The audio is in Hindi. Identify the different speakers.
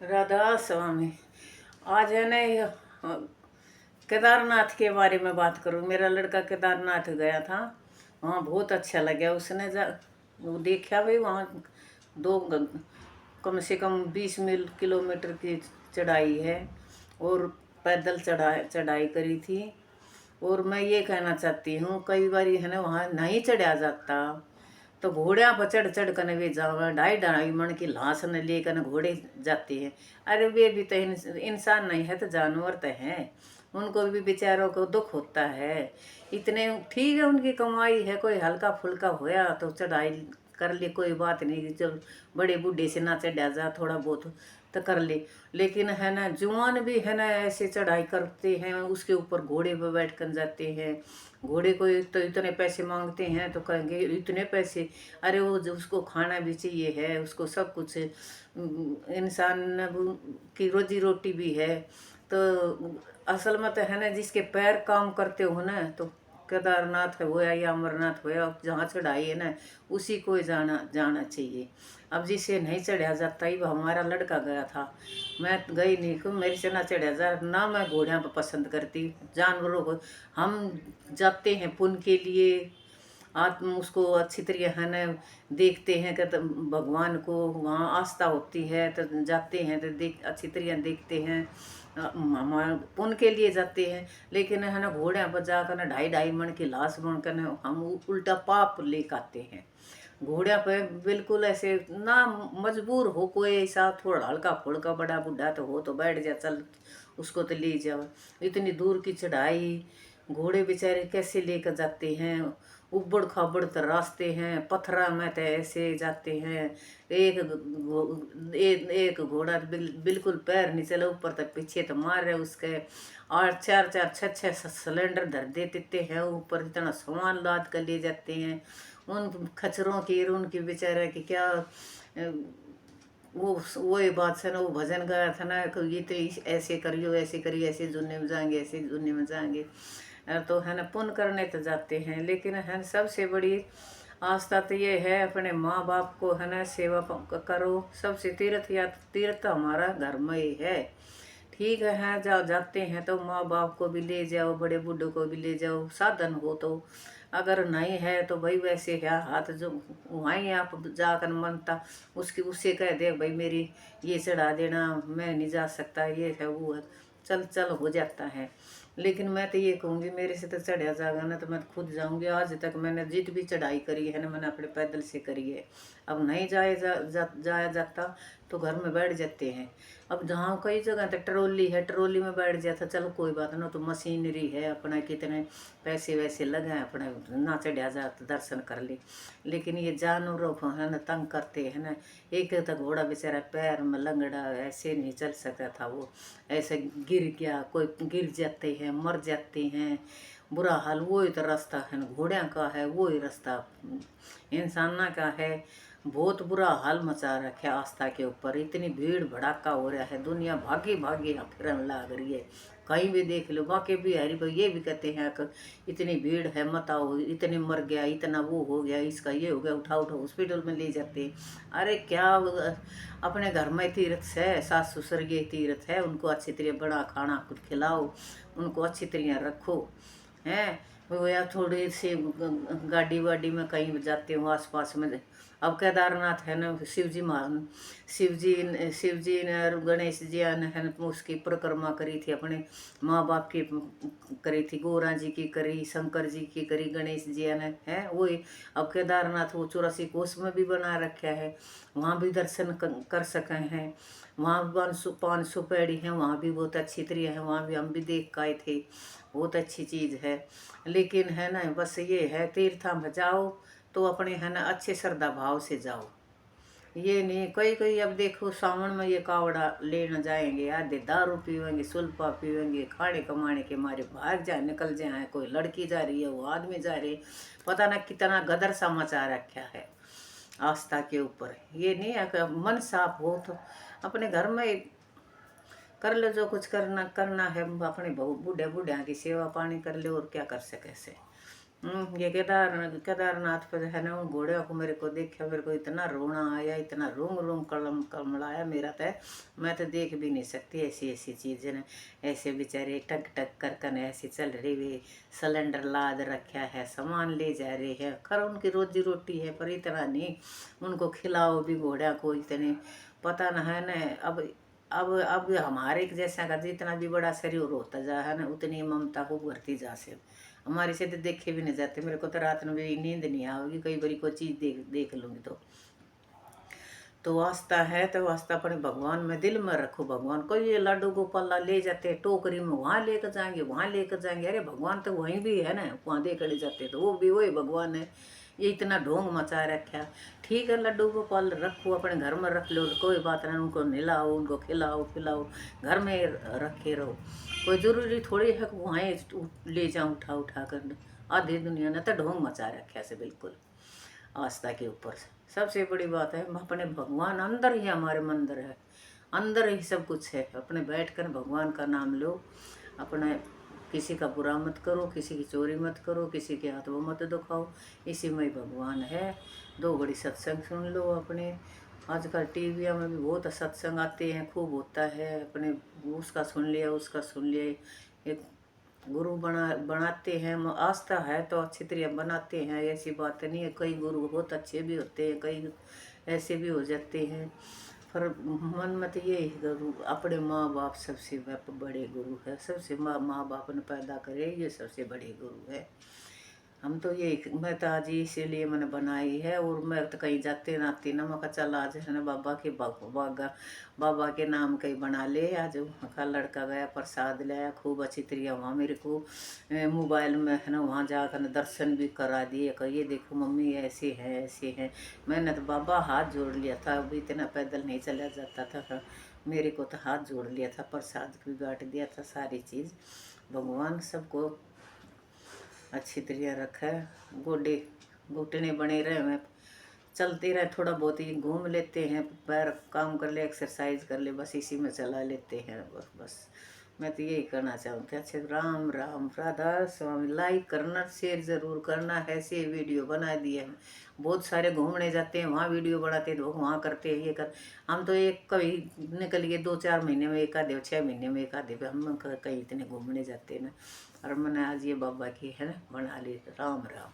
Speaker 1: राधा स्वामी। आज है ना केदारनाथ के बारे में बात करूँ। मेरा लड़का केदारनाथ गया था, वहाँ बहुत अच्छा लगा। उसने वो देखा भाई, वहाँ दो कम से कम 20 किलोमीटर की चढ़ाई है और पैदल चढ़ाई करी थी। और मैं ये कहना चाहती हूँ, कई बार है ना वहाँ नहीं चढ़ा जाता तो घोड़िया पर चढ़ चढ़ कर वे जावा 2.5 2.5 मन की लाश न लेकर घोड़े जाते हैं। अरे वे भी तो इंसान नहीं है तो जानवर तो हैं, उनको भी बेचारों को दुख होता है। इतने ठीक है, उनकी कमाई है, कोई हल्का फुल्का होया तो चढ़ाई कर ले, कोई बात नहीं। चल बड़े बूढ़े से ना चढ़ा जा, थोड़ा बहुत तो कर ले। लेकिन है ना जवान भी है ना ऐसे चढ़ाई करते हैं, उसके ऊपर घोड़े पर बैठ कर जाते हैं। घोड़े को तो इतने पैसे मांगते हैं तो कहेंगे इतने पैसे। अरे वो जो उसको खाना भी चाहिए है, उसको सब कुछ इंसान की रोजी रोटी भी है। तो असल में तो है ना जिसके पैर काम करते हो ना, तो केदारनाथ होया या अमरनाथ होया, जहाँ चढ़ाई है ना उसी को जाना जाना चाहिए। अब जिसे नहीं चढ़ा जाता ही, हमारा लड़का गया था, मैं गई नहीं क्यों, मेरे से ना चढ़ा जा ना। मैं घोड़िया पर पसंद करती जानवरों को। हम जाते हैं पुण्य के लिए, आत्म उसको अच्छी तरह है ना देखते हैं कि भगवान को वहाँ आस्था होती है तो जाते हैं, तो अच्छी तरह देखते हैं। हमारे पुण्य के लिए जाते हैं। लेकिन है ना घोड़े पर जाकर ना 2.5 2.5 मन की लाश बनकर ना हम उल्टा पाप लेकर आते हैं। घोड़े पे बिल्कुल ऐसे ना मजबूर हो, कोई ऐसा थोड़ा हल्का फुल्का बड़ा बूढ़ा तो हो तो बैठ जा, चल उसको तो ले जाओ। इतनी दूर की चढ़ाई घोड़े बेचारे कैसे लेकर जाते हैं। उबड़ खाबड़ तो रास्ते हैं, पत्थरा में तो ऐसे जाते हैं। एक घोड़ा बिल्कुल पैर नहीं चला, ऊपर तक पीछे तो मार रहे उसके। और 4 4 6 6 सिलेंडर धर देते हैं ऊपर, इतना सामान लाद कर ले जाते हैं। उन खचरों की उनकी बेचारे की क्या वो ये बात से ना, वो भजन गाया था ना कि ये तो ऐसे करियो ऐसे करियो, ऐसे जुन्ने में जाएंगे ऐसे जुन्ने में जाएंगे। तो है ना पुण्य करने तो जाते हैं, लेकिन है सबसे बड़ी आस्था तो ये है अपने माँ बाप को है ना सेवा करो। सबसे तीर्थ या तीर्थ हमारा घर में ही है। ठीक है, जहाँ जाते हैं तो माँ बाप को भी ले जाओ, बड़े बूढ़ों को भी ले जाओ, साधन हो तो। अगर नहीं है तो भाई वैसे है हाथ जो वहीं आप जाकर मनता उसकी उससे कह दे भाई मेरी ये चढ़ा देना, मैं नहीं जा सकता, ये है वो है, चल चल हो जाता है। लेकिन मैं तो ये कहूँगी मेरे से तो चढ़ा जाएगा ना तो मैं खुद जाऊँगी। आज तक मैंने जित भी चढ़ाई करी है ना मैंने अपने पैदल से करी है। अब नहीं जाया जाता तो घर में बैठ जाते हैं। अब जहाँ कई जगह तो ट्रॉली है, ट्रॉली में बैठ जाता, चलो कोई बात ना, तो मशीनरी है अपना, कितने पैसे वैसे लगे हैं अपने, ना चढ़ा जा तो दर्शन कर ले। लेकिन ये जानवरों को है ना तंग करते हैं ना। एक तक घोड़ा बेचारा पैर में लंगड़ा ऐसे नहीं चल सकता था, वो ऐसे गिर गया, कोई गिर जाते हैं मर जाते हैं, बुरा हाल। वो ही तो रास्ता है ना घोड़िया का है, वो ही रास्ता इंसाना का है। बहुत बुरा हाल मचा रखा है आस्था के ऊपर। इतनी भीड़ भड़ाका हो रहा है, दुनिया भागी भागी फिरन लग रही है। कहीं भी देख लो बाकी भी हरी भाई ये भी कहते हैं कि इतनी भीड़ है मत आओ, इतने मर गया, इतना वो हो गया, इसका ये हो गया, उठा उठा हॉस्पिटल में ले जाते हैं। अरे क्या अपने घर में तीर्थ है, सास ससुर ये तीर्थ है, उनको अच्छी तरह बड़ा खाना खुद खिलाओ, उनको अच्छी तरह रखो हैं। वो या थोड़ी सी गाड़ी वाड़ी में कहीं जाते हो आस पास में। अब केदारनाथ है ना शिव जी ने और गणेश जी ने है ना उसकी परिक्रमा करी थी, अपने माँ बाप की करी थी, गौरा जी की करी, शंकर जी की करी, गणेश जी ने है वही। अब केदारनाथ वो 84 कोस में भी बना रखा है, वहाँ भी दर्शन कर सके हैं। वहाँ भी 500 पैड़ी हैं, वहाँ भी बहुत अच्छी तरह है, वहाँ भी हम भी देख के आए थे, बहुत अच्छी चीज़ है। लेकिन है ना बस ये है तीर्था में जाओ तो अपने है ना अच्छे श्रद्धा भाव से जाओ। ये नहीं कोई कोई अब देखो सावन में ये कावड़ा लेना जाएंगे, आधे दारू पीवेंगे, सुल्फा पीवेंगे, खाने कमाने के मारे भाग जाए निकल जाए। कोई लड़की जा रही है, वो आदमी जा रही है, पता ना कितना गदर सा मचा रखा है आस्था के ऊपर। ये नहीं है कि मन साफ हो तो अपने घर में कर लो जो कुछ करना करना है, अपने बूढ़े बूढ़िया की सेवा पानी कर ले, और क्या कर सके से। ये केदारनाथ पर है ना, उन घोड़े को मेरे को देखा, मेरे को इतना रोना आया, इतना रोम रोम कलम कमलाया मेरा। तो मैं तो देख भी नहीं सकती ऐसी ऐसी चीज़ें न। ऐसे बेचारे टक टक कर कर ऐसे चल रहे हुए, सिलेंडर लाद रखा है, सामान ले जा रहे हैं। खैर उनकी रोजी रोटी है, पर इतना नहीं उनको खिलाओ भी घोड़ा को, इतने पता न है न। अब हमारे जैसा का जितना भी बड़ा शरीर होता जा है ना, उतनी ममता को बढ़ती जा से। हमारे से तो देखे भी नहीं जाते। मेरे को तो रात में भी नींद नहीं आएगी, कई बारी कोई चीज़ देख देख लूँगी तो वास्ता है तो वास्ता अपने भगवान में दिल में रखो। भगवान को ये लड्डू गोपाल ले जाते टोकरी में, वहाँ लेकर जाएंगे, वहाँ लेकर जाएंगे। अरे भगवान तो वहीं भी है ना, वहाँ दे कर जाते तो वो भी वही भगवान है। ये इतना ढोंग मचा रखा। ठीक है, लड्डू गोपाल रखो, अपने घर में रख लो, कोई बात नहीं। उनको नहलाओ, उनको खिलाओ पिलाओ, घर में रखे रहो। कोई ज़रूरी थोड़ी है कि वहाँ ले जाऊँ उठा उठा कर। आधी दुनिया ने तो ढोंग मचा रखा से बिल्कुल आस्था के ऊपर से। सबसे बड़ी बात है अपने भगवान अंदर ही हमारे मंदिर है, अंदर ही सब कुछ है। अपने बैठकर भगवान का नाम लो, अपने किसी का बुरा मत करो, किसी की चोरी मत करो, किसी के हाथ वो मत दुखाओ। इसी में ही भगवान है। दो बड़ी सत्संग सुन लो अपने। आजकल टीवियों में भी बहुत सत्संग आते हैं, खूब होता है। अपने उसका सुन लिया, उसका सुन लिया। एक गुरु बनाते हैं, आस्था है तो अच्छी तरह बनाते हैं, ऐसी बात नहीं है। कई गुरु बहुत अच्छे भी होते हैं, कई ऐसे भी हो जाते हैं। पर मन में तो यही गुरु अपने माँ बाप सबसे बड़े गुरु है। सबसे माँ बाप ने पैदा करे, ये सबसे बड़े गुरु है। हम तो ये मैं तो आज इसीलिए मैंने बनाई है। और मैं तो कहीं जाते नाती ना, मैं चल आज है ना बाबा के बाबा के नाम कहीं बना ले। आज का लड़का गया, प्रसाद लाया, खूब अच्छी तरह वहाँ मेरे को मोबाइल में है ना, वहाँ जाकर दर्शन भी करा दिए। ये देखो मम्मी ऐसे हैं ऐसे हैं। मैंने तो बाबा हाथ जोड़ लिया था, अभी इतना पैदल नहीं चला जाता था। मेरे को तो हाथ जोड़ लिया था, प्रसाद भी बांट दिया था, सारी चीज़। भगवान सबको अच्छी तरह रखा है। गोडे घुटने बने रहे, मैं चलते रहे, थोड़ा बहुत ही घूम लेते हैं, पैर काम कर ले, एक्सरसाइज कर ले, बस इसी में चला लेते हैं। बस मैं तो यही करना चाहूँगी। अच्छे राम राम राधा स्वामी। लाइक करना, शेयर ज़रूर करना। ऐसे वीडियो बना दिए हैं, बहुत सारे घूमने जाते हैं, वहाँ वीडियो बनाते हैं, लोग वहाँ करते हैं, ये कर। हम तो एक कभी निकल गए 2-4 महीने में एक आधे, 6 महीने में एक आधे, हम कहीं इतने घूमने जाते हैं ना। और मैंने आज ये बाबा की है ना बना ली। राम राम।